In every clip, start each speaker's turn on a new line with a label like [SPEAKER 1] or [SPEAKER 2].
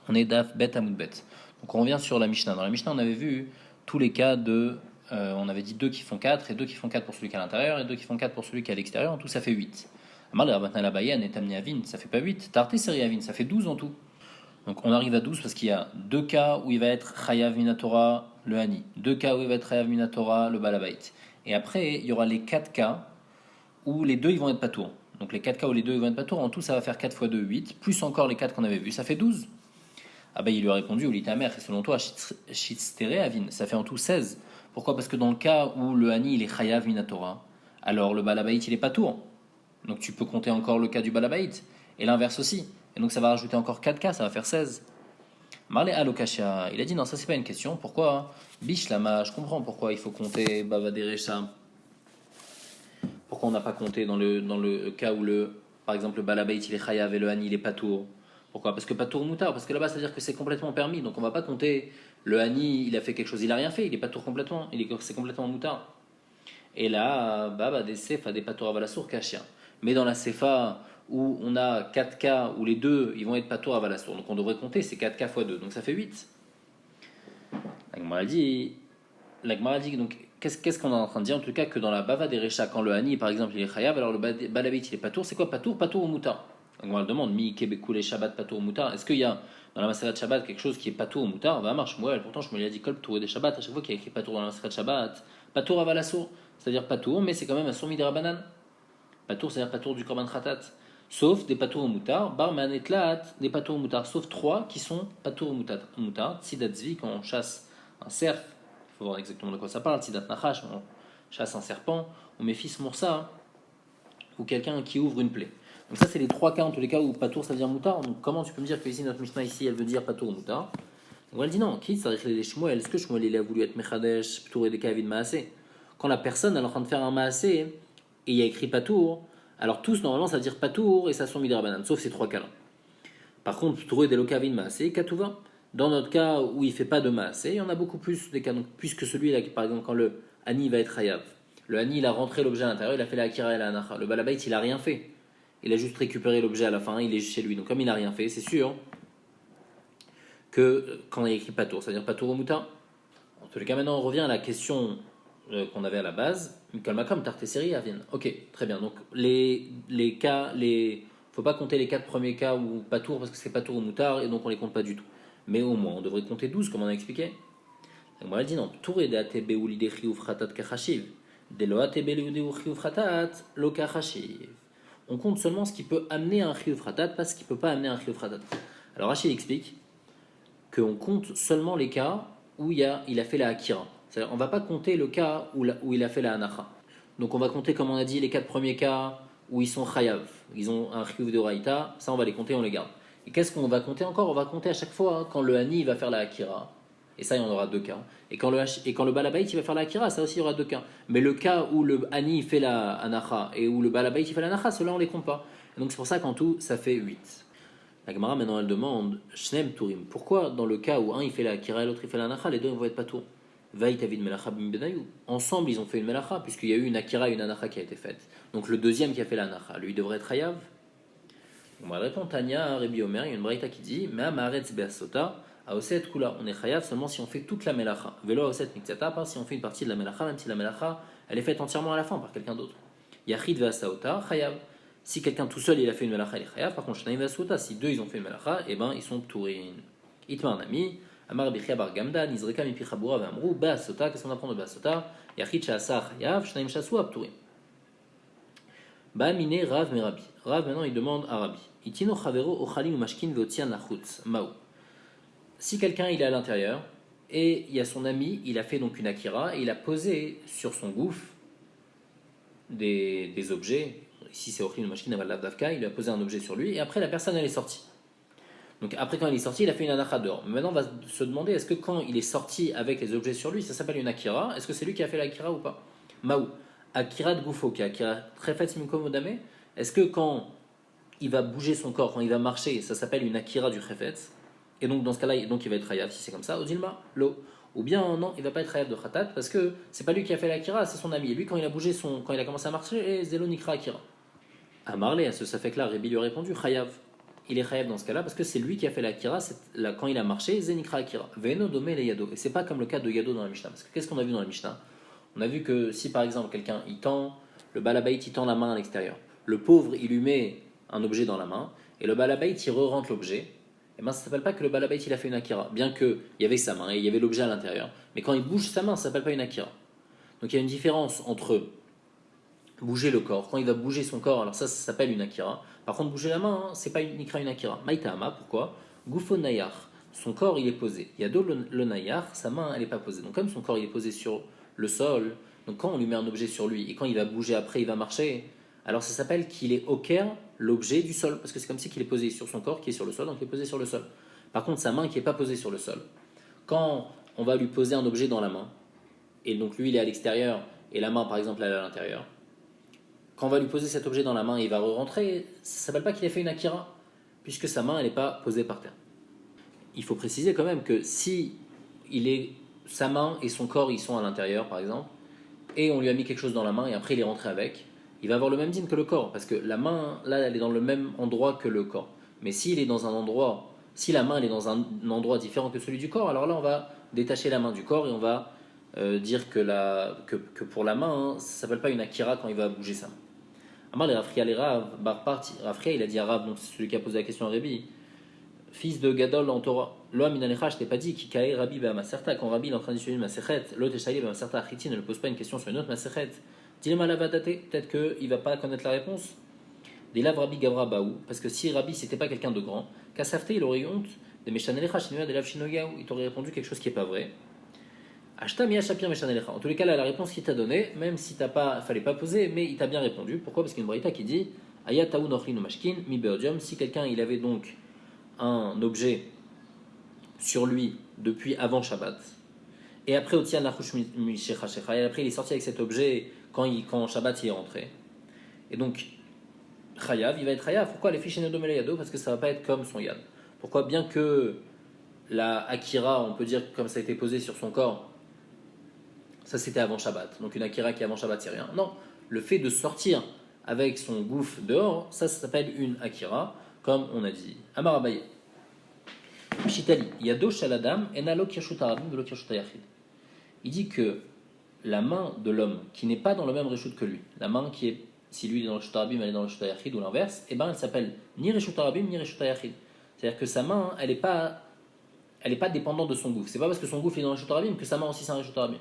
[SPEAKER 1] On est Daf Bet Hamoud Bet. Donc on revient sur la Mishnah. Dans la Mishnah, on avait vu tous les cas de. On avait dit deux qui font 4 et deux qui font 4 pour celui qui est à l'intérieur et deux qui font 4 pour celui qui est à l'extérieur. En tout, ça fait 8. Amal et Rabatna Labayan et Tamni Avin, ça fait pas 8. Tarté Seri Avin, ça fait 12 en tout. Donc on arrive à 12 parce qu'il y a deux cas où il va être Chayav Minatora, le Hani. Deux cas où il va être Chayav Minatora, le Balabait. Et après, il y aura les 4 cas où les deux ils vont être patour. Donc les 4 cas où les deux ils vont être patour, en tout ça va faire 4 fois 2, 8, plus encore les 4 qu'on avait vus, ça fait 12. Ah ben il lui a répondu, ou l'itamer, et selon toi, Shitstere Avin, ça fait en tout 16. Pourquoi? Parce que dans le cas où le Hani il est Chayav Minatora, alors le Balabait il est patour. Donc tu peux compter encore le cas du Balabait, et l'inverse aussi. Et donc ça va rajouter encore 4 cas, ça va faire 16. Marley Alokasha, il a dit non, ça c'est pas une question. Pourquoi? Bishlama, je comprends pourquoi il faut compter Bavaderecha. Pourquoi on n'a pas compté dans le cas où par exemple le Balabait il est Chayav et le Hani il est patour? Pourquoi? Parce que patour moutard, parce que là-bas ça veut dire que c'est complètement permis, donc on va pas compter le Hani il a fait quelque chose, il a rien fait, il est patour complètement, c'est complètement moutard. Et là, des sefa, des patour avalassour kashia. Mais dans la sefa où on a 4 cas où les deux ils vont être patour avalassour, donc on devrait compter ces 4 cas fois 2, donc ça fait 8. La Gemara dit donc qu'est-ce qu'on est en train de dire? En tout cas que dans la bava des Recha, quand le Hani par exemple il est chayav, alors le balabit il est patour, c'est quoi patour? Patour ou moutar? La Gemara demande mi kebekou les shabbat patour ou moutar. Est-ce qu'il y a dans la Maseret Shabbat quelque chose qui est patour ou moutar? Va marche, moi pourtant je me l'ai dit kol patour et des Shabbat, à chaque fois qu'il y a écrit patour dans la Maseret Shabbat, patour avalassour, c'est-à-dire patour, mais c'est quand même un sourmi de rabanan. Patour, c'est-à-dire patour du korban khatat. Sauf des patour ou moutar, barman et tlat, des patour ou moutar, sauf 3 qui sont patour ou moutar, tsidatzvi quand on chasse un cerf. Il faut voir exactement de quoi ça parle. Tzidat Nachash, on chasse un serpent, ou mes fils Moursa, ou quelqu'un qui ouvre une plaie. Donc ça, c'est les 3 cas en tous les cas où patour ça veut dire moutard. Donc comment tu peux me dire que ici, notre Mishnah ici, elle veut dire patour ou moutard? Donc elle dit non, qui ça les Shmuel? Est-ce que Shmuel il a voulu être Mechadesh, Ptour et des Kavid Maasé? Quand la personne elle est en train de faire un Maasé et il y a écrit patour, alors tous normalement ça veut dire patour et ça sont midrabanan, sauf ces 3 cas-là. Par contre, Ptour et des Kavid Maasé, Katouva. Dans notre cas où il ne fait pas de masse, il y en a beaucoup plus des cas. Donc, puisque celui-là, par exemple, quand le Hani va être Hayav, le Hani il a rentré l'objet à l'intérieur, il a fait la Akira et la Anacha. Le Balabait il a rien fait. Il a juste récupéré l'objet à la fin, il est chez lui. Donc, comme il n'a rien fait, c'est sûr que quand il y a écrit Patour, c'est-à-dire Patour au Mouta. En tous les cas, maintenant on revient à la question qu'on avait à la base. Mikol Makam, Tartesseri, Avin. Ok, très bien. Donc, les cas, faut pas compter les 4 premiers cas où Patour parce que c'est Patour ou Moutard et donc on les compte pas du tout. Mais au moins, on devrait compter 12, comme on a expliqué. Donc, moi, elle dit non. Touré de ATB ou l'idée fratat kachashiv. De lo ATB ou fratat, lo kachashiv. On compte seulement ce qui peut amener un chiyuv fratat, pas ce qui peut pas amener un chiyuv fratat. Alors, Rachid explique qu'on compte seulement les cas où il a fait la akira. C'est-à-dire, on ne va pas compter le cas où il a fait la anacha. Donc, on va compter, comme on a dit, les 4 premiers cas où ils sont chayav. Ils ont un chiyuv de raïta. Ça, on va les compter, on les garde. Et qu'est-ce qu'on va compter encore? On va compter à chaque fois quand le Hani va faire la Akira. Et ça, il y en aura 2 cas. Et quand le Balabait il va faire la Akira, ça aussi, il y aura 2 cas. Mais le cas où le Hani fait la Anacha et où le Balabait il fait la Anacha, ceux-là, on les compte pas. Et donc, c'est pour ça qu'en tout, ça fait 8. La Gemara, maintenant, elle demande Shnem Turim. Pourquoi, dans le cas où un il fait la Akira et l'autre il fait la Anacha, les deux ne vont être pas tour? Vaït Avid Melacha Bimbenayou. Ensemble, ils ont fait une Melacha, puisqu'il y a eu une Akira et une Anacha qui a été faite. Donc, le deuxième qui a fait la Anacha, lui, devrait être Hayav. On va répondre Tania, Rébi Omer, il y a une braïta qui dit Mais Amaretz Beasota, Aoset Kula, on est chayav seulement si on fait toute la melacha. Velo Aoset Mikzata, pas si on fait une partie de la melacha, même si la melacha elle est faite entièrement à la fin par quelqu'un d'autre. Yachid Veasaota, chayav. Si quelqu'un tout seul il a fait une melacha, il est chayav. Par contre, Shnaim Veasota, si deux ils ont fait une melacha, eh ben ils sont tourin. Itmar Nami, Amar Bichia Bar Gamda, Nizreka Mipi Chabura Vamrou, Beasota, qu'est-ce qu'on apprend de Beasota? Yachid Shasa chayav, Shnaim Shasu Abtourin. Ba mine Rav Merabi. Rav maintenant il demande à Rabbi. Itino Chavero Ochalim Mashkin Veotian Nachutz. Mao. Si quelqu'un il est à l'intérieur et il y a son ami, il a fait donc une akira et il a posé sur son gouffre des objets. Ici c'est Ochalim Mashkin Aval Davka, il a posé un objet sur lui et après la personne elle est sortie. Donc après quand il est sorti, il a fait une anacha dehors. Mais maintenant on va se demander est-ce que quand il est sorti avec les objets sur lui, ça s'appelle une akira? Est-ce que c'est lui qui a fait l'akira ou pas? Mao. Akira de Goufo, qui Akira très fait Simkomodame. Est-ce que quand il va bouger son corps, quand il va marcher, ça s'appelle une Akira du Khefetz? Et donc dans ce cas-là, donc il va être Hayav si c'est comme ça. Odilma, l'eau. Ou bien non, il va pas être Hayav de Khatat parce que c'est pas lui qui a fait l'Akira, c'est son ami. Et lui, quand il a bougé quand il a commencé à marcher, Zelo Nikra Akira. À Marley, à ce ça fait que là, Rébi lui a répondu Hayav. il est chayav dans ce cas-là parce que c'est lui qui a fait l'akira quand il a marché, zenikra akira. Ve'eno domé le yado. Et c'est pas comme le cas de yado dans la Mishnah. Parce que qu'est-ce qu'on a vu dans la Mishnah? On a vu que si par exemple quelqu'un il tend, le balabait il tend la main à l'extérieur, le pauvre il lui met un objet dans la main et le balabait il re-rentre l'objet, et ben ça s'appelle pas que le balabait il a fait une akira, bien que il y avait sa main et il y avait l'objet à l'intérieur. Mais quand il bouge sa main, ça s'appelle pas une akira. Donc il y a une différence entre bouger le corps, quand il va bouger son corps, alors ça s'appelle une akira. Par contre bouger la main, c'est pas une akira. Maïtama, pourquoi? Gufo nayar, son corps il est posé. Yado le nayar, sa main elle est pas posée. Donc comme son corps il est posé sur le sol, donc quand on lui met un objet sur lui et quand il va bouger après, il va marcher, alors ça s'appelle qu'il est au caire l'objet du sol, parce que c'est comme si qu'il est posé sur son corps qui est sur le sol, donc il est posé sur le sol. Par contre, sa main qui n'est pas posée sur le sol, quand on va lui poser un objet dans la main, et donc lui il est à l'extérieur et la main par exemple elle est à l'intérieur, quand on va lui poser cet objet dans la main et il va re-rentrer, ça ne s'appelle pas qu'il a fait une akira, puisque sa main elle n'est pas posée par terre. Il faut préciser quand même que si sa main et son corps ils sont à l'intérieur par exemple, et on lui a mis quelque chose dans la main et après il est rentré avec, il va avoir le même dîme que le corps, parce que la main là elle est dans le même endroit que le corps. Mais s'il est dans un endroit, si la main elle est dans un endroit différent que celui du corps, alors là on va détacher la main du corps et on va dire que pour la main, ça ne s'appelle pas une akira quand il va bouger sa main. Amar le Rafria les Rav, Rafria il a dit à Rav, donc c'est celui qui a posé la question à Rabbi, fils de Gadol en Torah, Lo Aminanecha, je t'ai pas dit, Kikae Rabbi Maserta, quand Rabbi est en train d'étudier une Maserhet, l'autre Eshaï Maserta Achiti ne le pose pas une question sur une autre Maserhet. Dis-le Malavadate, peut-être qu'il va pas connaître la réponse. Dilav Rabbi Gavra Baou, parce que si Rabbi c'était pas quelqu'un de grand, Kasafte il aurait eu honte de Meshanelecha Shinuya de Lav Shinoyaou, il t'aurait répondu quelque chose qui est pas vrai. Ashta Mia Shapir Meshanelecha. En tous les cas, là, la réponse qu'il t'a donnée, même si fallait pas poser, mais il t'a bien répondu. Pourquoi? Parce qu'il y a une braïta qui dit Ayataou Nochrin Mashkin, Mi Beodium, si quelqu'un il avait donc un objet sur lui depuis avant Shabbat, et après Otian Lachush Mishecha Shecha, et après il est sorti avec cet objet quand Shabbat il est rentré, et donc Chayav, il va être Chayav. Pourquoi les fiches Nedomele Yado? Parce que ça va pas être comme son Yad. Pourquoi? Bien que la Akira, on peut dire que comme ça a été posé sur son corps, ça c'était avant Shabbat, donc une Akira qui est avant Shabbat c'est rien. Non, le fait de sortir avec son gouffre dehors, ça s'appelle une Akira, comme on a dit. Amar Abaye. Pshitali, Yado Shaladam, Enalo Kirshutarabim, Velo Kirshutayachid. Il dit que la main de l'homme qui n'est pas dans le même Reshut que lui, la main qui est, si lui il est dans le Shutarabim, elle est dans le Shutayachid ou l'inverse, et ben elle s'appelle ni Reshutarabim ni Reshutayachid. C'est-à-dire que sa main, elle n'est pas dépendante de son gouffre. C'est pas parce que son gouffre est dans le Shutarabim que sa main aussi c'est un Reshutarabim.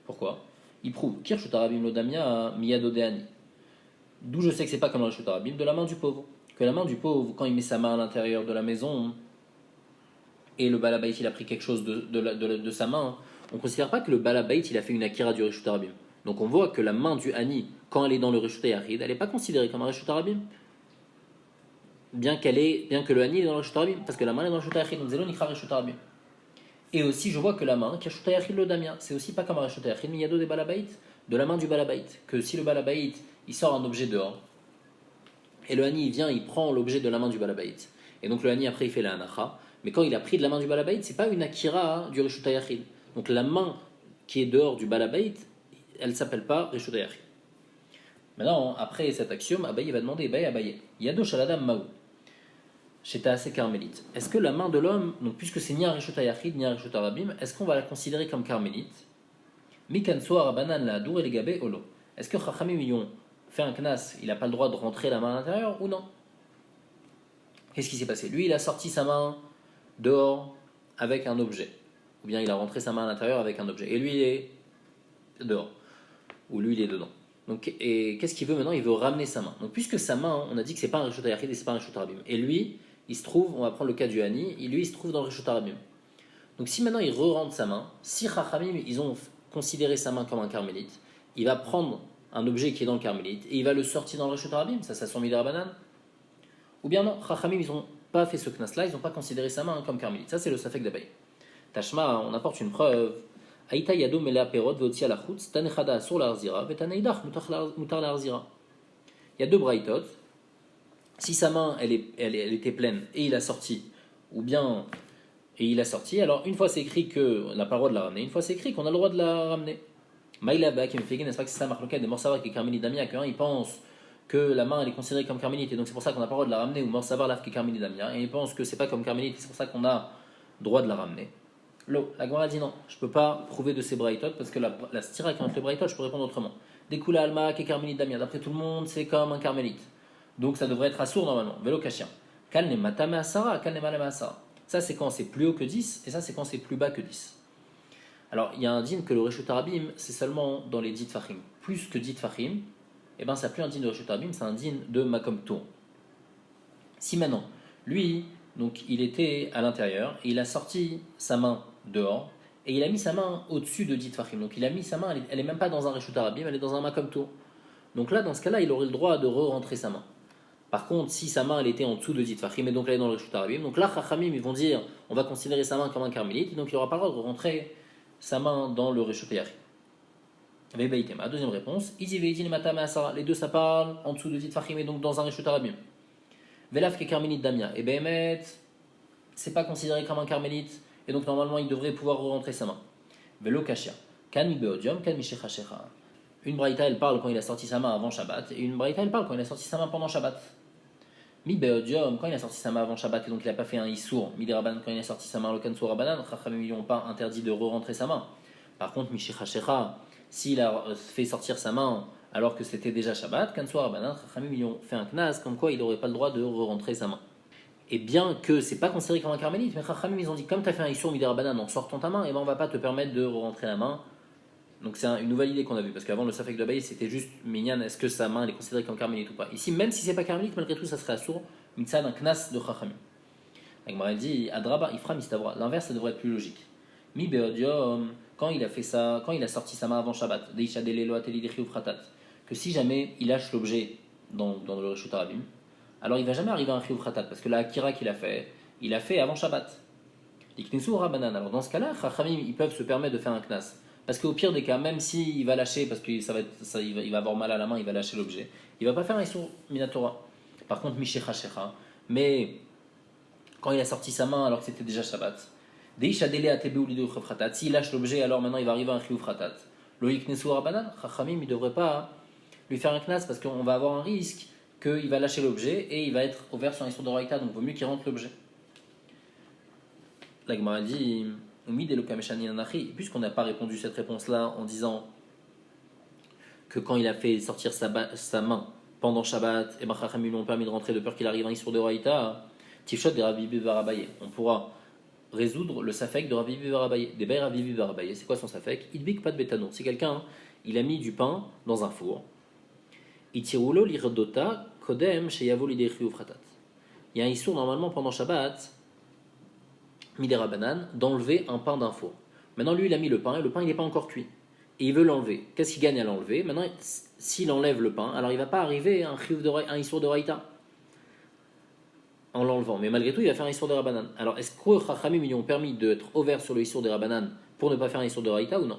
[SPEAKER 1] Pourquoi? Il prouve Kirshutarabim Lodamia Miyado Deani. D'où je sais que c'est pas comme dans le Shutarabim, de la main du pauvre. Que la main du pauvre, quand il met sa main à l'intérieur de la maison, et le balabait il a pris quelque chose de sa main, on ne considère pas que le balabait il a fait une akira du Reshut Arabim. Donc on voit que la main du Hani, quand elle est dans le Reshut Yachid, elle n'est pas considérée comme un Reshut Arabim. Bien que le Hani est dans le Reshut Arabim, parce que la main est dans le Reshut Yachid, donc Zélo Nikra Reshut Arabim. Et aussi je vois que la main, Reshut Yachid le Damia, c'est aussi pas comme un Reshut Yachid, mais il y a d'autres des balabait, de la main du balabait, que si le balabait il sort un objet dehors, et le Hani il vient, il prend l'objet de la main du balabait, et donc le Hani après il fait la Hanacha. Mais quand il a pris de la main du balabait, c'est pas une akira du Reshut Yachid. Donc la main qui est dehors du balabait, elle s'appelle pas Reshut Yachid. Maintenant, après cet axiome, Abaye va demander, Abaye, Yado Shaladam Maou, Sheta assez carmélite. Est-ce que la main de l'homme, donc puisque c'est ni un Reshut Yachid ni un Reshut Arabim, est-ce qu'on va la considérer comme carmélite? Mikanso Arabanan la Dour et les Gabé Olo. Est-ce que Chachamim y ont fait un knas, il n'a pas le droit de rentrer la main à l'intérieur ou non? Qu'est-ce qui s'est passé? Lui, il a sorti sa main dehors avec un objet, ou bien il a rentré sa main à l'intérieur avec un objet, et lui il est dehors, ou lui il est dedans. Donc, et qu'est-ce qu'il veut maintenant? Il veut ramener sa main. Donc puisque sa main, on a dit que c'est pas un Reshut Yachid et c'est pas un Reshut Arabim, et lui, il se trouve, on va prendre le cas du Hani, lui il se trouve dans le Reshut Arabim. Donc si maintenant il re-rentre sa main, si Chachamim ils ont considéré sa main comme un carmélite, il va prendre un objet qui est dans le carmélite et il va le sortir dans le Reshut Arabim, ça sont mis la banane. Ou bien non, Chachamim ils ont pas fait ce knas-là, ils n'ont pas considéré sa main comme carmélite. Ça, c'est le safek d'Abaye. Tashma, on apporte une preuve. Aïta yado mela perot veotsia la chutz, tanechada sur l'arzira, vetaneidach mutar l'arzira. Il y a deux braïtot. Si sa main, elle était pleine et il a sorti, ou bien, et il a sorti, alors une fois c'est écrit qu'on n'a pas le droit de la ramener, une fois c'est écrit qu'on a le droit de la ramener. Maïla ba qui me fait n'est-ce pas que c'est ça marque le cas des morsawa qui est carmélite damia, qu'un il pense que la main elle est considérée comme carmélite et donc c'est pour ça qu'on n'a pas le droit de la ramener ou mort savoir l'af qui est carmélite d'Amia et il pense que c'est pas comme carmélite, c'est pour ça qu'on a droit de la ramener. La Gemara dit non, je peux pas prouver de ces braïtot parce que la stira qui entre les braïtot, je peux répondre autrement. Découle alma qui est carmélite d'Amia, d'après tout le monde c'est comme un carmélite. Donc ça devrait être assourd normalement. Vélo kashia. Kalne matame asara, kalne malame asara. Ça c'est quand c'est plus haut que 10 et ça c'est quand c'est plus bas que 10. Alors il y a un din que le Reshut Arabim c'est seulement dans les 10 fachim. Plus que 10 fachim, et ben ça plus un din de Reshut Arabim, c'est un din de Makom Tour. Si maintenant, lui, donc il était à l'intérieur et il a sorti sa main dehors et il a mis sa main au-dessus de 10 fachim. Donc il a mis sa main, elle est même pas dans un Reshut Arabim, elle est dans un Makom Tour. Donc là, dans ce cas-là, il aurait le droit de re-rentrer sa main. Par contre, si sa main elle était en dessous de 10 fachim et donc elle est dans le Reshut Arabim, donc là, Chachamim ils vont dire on va considérer sa main comme un carmélite et donc il n'aura pas le droit de rentrer sa main dans le Reshut Yachid. Deuxième réponse, les deux ça parle en dessous de 10 fachim et donc dans un Reshut Arabim. Velaf qui est carmélite d'Amia, et Behemet, c'est pas considéré comme un carmélite et donc normalement il devrait pouvoir re-rentrer sa main. Velo Kashia, Kan mi beodium, Kan mi shecha. Une braïta elle parle quand il a sorti sa main avant Shabbat et une braïta elle parle quand il a sorti sa main pendant Shabbat. Mi beodium, quand il a sorti sa main avant Shabbat et donc il n'a pas fait un issour, mi derabanan quand il a sorti sa main le kansour rabanan, Chachamim ils n'ont pas interdit de re-rentrer sa main. Par contre, mi shecha, s'il a fait sortir sa main alors que c'était déjà Shabbat, kansour rabanan, Chachamim ils ont fait un knas comme quoi il n'aurait pas le droit de re-rentrer sa main. Et bien que c'est pas considéré comme un carmélite, mais Chachamim ils ont dit comme tu as fait un issour mi derabanan en sortant ta main, et ben on va pas te permettre de re-rentrer la main. Donc c'est une nouvelle idée qu'on a vue, parce qu'avant le Safek de Abaye c'était juste Minyan, est-ce que sa main elle est considérée comme carmélite ou pas. Ici, même si c'est pas carmélite, malgré tout ça serait assourd, mitzad un knas de Chachamim. Agmara dit Adraba, Ifra mistavra, l'inverse ça devrait être plus logique. Mi beodium, quand il a fait ça, quand il a sorti sa main avant Shabbat, Deisha delelo ateli dechiu fratat, que si jamais il lâche l'objet dans le Reshut Arabim, alors il va jamais arriver à un chiu fratat, parce que la akira qu'il a fait, il a fait avant Shabbat. Iknesu rabanan, alors dans ce cas-là, Chachamim ils peuvent se permettre de faire un knas. Parce qu'au pire des cas, même s'il va lâcher, parce qu'il va avoir mal à la main, il va lâcher l'objet, il ne va pas faire un Issour Minatora. Par contre, Mishecha Shecha, mais quand il a sorti sa main alors que c'était déjà Shabbat, Deisha Dele Atebe ou Lido Fratat, s'il lâche l'objet, alors maintenant il va arriver à un Chiyuv Fratat. Loïk Nesu Rabanan, Chachamim, il ne devrait pas lui faire un knas parce qu'on va avoir un risque qu'il va lâcher l'objet et il va être ouvert sur un Issour de Raïta, donc il vaut mieux qu'il rentre l'objet. La Gemara dit. Puisqu'on n'a pas répondu cette réponse-là en disant que quand il a fait sortir sa main pendant Shabbat, et Chachamim lui ont permis de rentrer de peur qu'il arrive un Issour de Raïta, Tifshot de Rabbi Bibi Barabaye. On pourra résoudre le safek de Rabbi Bibi Barabaye. Des Rabbi Bibi Barabaye, c'est quoi son safek? Idbik pas de bétano. C'est quelqu'un, il a mis du pain dans un four. Itirulo lirdota kodem sheyavo lidechriu fratat. Il y a un Issour normalement pendant Shabbat. Midera banane, d'enlever un pain d'un four. Maintenant, lui, il a mis le pain et le pain, il n'est pas encore cuit. Et il veut l'enlever. Qu'est-ce qu'il gagne à l'enlever? Maintenant, s'il enlève le pain, alors il ne va pas arriver à un issour de raïta en l'enlevant. Mais malgré tout, il va faire un issour de rabanan. Alors, est-ce que Chachamim lui ont permis d'être ouvert sur le issour de rabanan pour ne pas faire un issour de raïta ou non?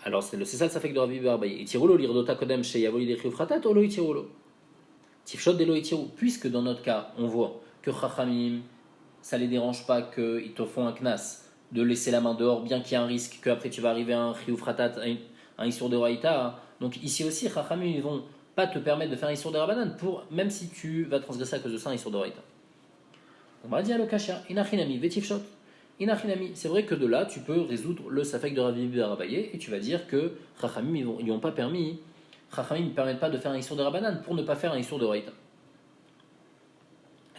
[SPEAKER 1] Alors, c'est ça le safek de Rabbi Barbaye. Itirulo lirdota kodem sheyavoli dechiu fratat olo itirulo. Tifshot delo itiru. Puisque dans notre cas, on voit que Chachamim ça les dérange pas qu'ils te font un knas de laisser la main dehors, bien qu'il y ait un risque qu'après tu vas arriver à un chiyuv fratat, un issour de raïta. Donc ici aussi, Chachamim ils vont pas te permettre de faire un issour de rabanan, même si tu vas transgresser à cause de ça un issour de raïta. On va dire le kashia, inachinami, vetifshot. Inachinami, c'est vrai que de là tu peux résoudre le safek de Rabbi Bibi Barabaye et tu vas dire que Chachamim ils n'ont pas permis, Chachamim ne permettent pas de faire un issour de rabanan pour ne pas faire un issour de raïta.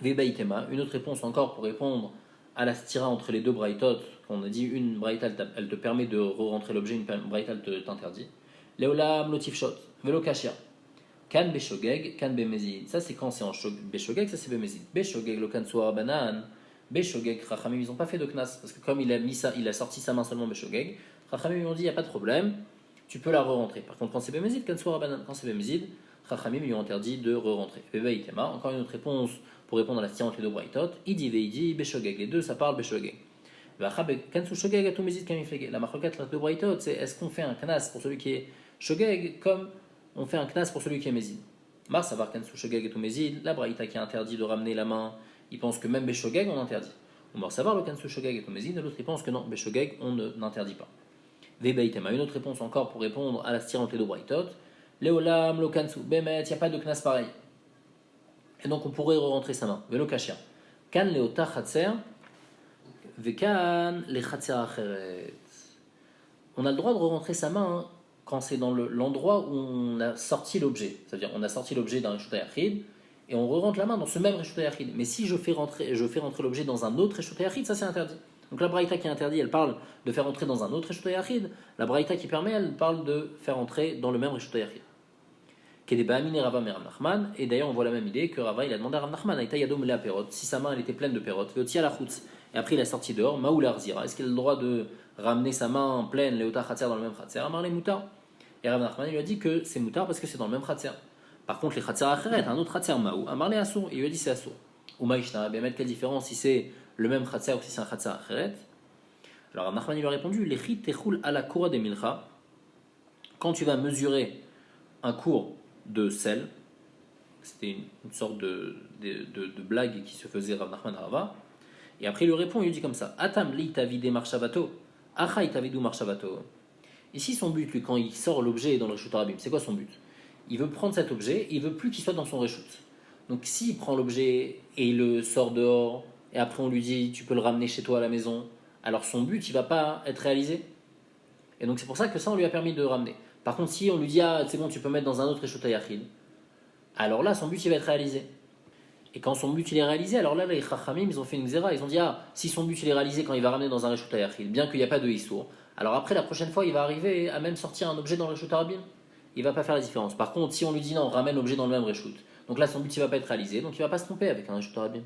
[SPEAKER 1] Une autre réponse encore pour répondre à la stira entre les deux braïtot. On a dit une braïta elle te permet de re-rentrer l'objet, une braïta elle t'interdit. Leolam lotifshot, velo kashia. Kan beshogeg, kan bemezid. Ça c'est quand c'est en beshogeg, ça c'est bemezid. Beshogeg lo kan soa banan. Beshogeg, Chachamim ils n'ont pas fait de knas parce que comme il a sorti sa main seulement beshogeg, Chachamim ils ont dit il n'y a pas de problème, tu peux la re-rentrer. Par contre quand c'est bemezid, kan soa banan, quand c'est bemezid, Chachamim lui ont interdit de re-rentrer. Encore une autre réponse pour répondre à la stira entre les deux braïtot. Idi veidi beshogeg. Les deux ça parle beshogeg. La marloquette entre les deux braïtot, c'est est-ce qu'on fait un knas pour celui qui est shogeg comme on fait un knas pour celui qui est mézid. Mar savoir kansu shogeg et tout mézid, la braïta qui a interdit de ramener la main, il pense que même beshogeg on interdit. On va savoir le kansu shogeg et tout mézid, l'autre il pense que non, beshogeg on n'interdit pas. Vebaitema, une autre réponse encore pour répondre à la stira entre les deux braïtot. Léolam, Lokansu, Bemet, il n'y a pas de knas pareil. Et donc on pourrait re-rentrer sa main. Velo kashia. Kan leota chatser, vekan le chatser acheret. On a le droit de re-rentrer sa main hein, quand c'est dans l'endroit où on a sorti l'objet. C'est-à-dire on a sorti l'objet d'un Reshut Yachid et on re-rentre la main dans ce même Reshut Yachid. Mais si je fais rentrer l'objet dans un autre Reshut Yachid, ça c'est interdit. Donc la Braïta qui est interdit, elle parle de faire entrer dans un autre Reshut Yachid. La Braïta qui permet, elle parle de faire entrer dans le même Reshut Yachid. Et d'ailleurs, on voit la même idée que Rava il a demandé à Rav Nachman si sa main elle était pleine de perot, et après il a sorti dehors, Maoul Arzira, est-ce qu'il a le droit de ramener sa main pleine, Léota Khatser dans le même Khatser Amar les moutards. Et Rav Nachman il lui a dit que c'est moutard parce que c'est dans le même Khatser. Par contre, les Khatser Acheret, un autre Khatser Maou, Amar les Assour, il lui a dit c'est Assour. Ou Maïshna, bien mettre quelle différence si c'est le même Khatser ou si c'est un Khatser Acheret. Alors Rav Nachman il lui a répondu les Chit Techoul à la Koura des Milcha, quand tu vas mesurer un cours de sel, c'était une sorte de blague qui se faisait Rav Nachman Rava, et après il lui répond, il lui dit comme ça Atam li tavide marshavato, achai tavidu marshavato. Ici son but, lui, quand il sort l'objet dans le Reshut Rabim, c'est quoi son but? Il veut prendre cet objet, il veut plus qu'il soit dans son Reshut. Donc s'il prend l'objet et il le sort dehors, et après on lui dit tu peux le ramener chez toi à la maison, alors son but il va pas être réalisé. Et donc c'est pour ça que ça on lui a permis de ramener. Par contre, si on lui dit ah c'est bon, tu peux mettre dans un autre Reshut Yachid, alors là son but il va être réalisé. Et quand son but il est réalisé, alors là les Chachamim ils ont fait une zéra, ils ont dit ah si son but il est réalisé quand il va ramener dans un Reshut Yachid, bien qu'il n'y a pas de Issour, alors après la prochaine fois il va arriver à même sortir un objet dans le Reshut Rabim, il va pas faire la différence. Par contre, si on lui dit non, ramène l'objet dans le même Reshut, donc là son but il va pas être réalisé, donc il va pas se tromper avec un Reshut Rabim.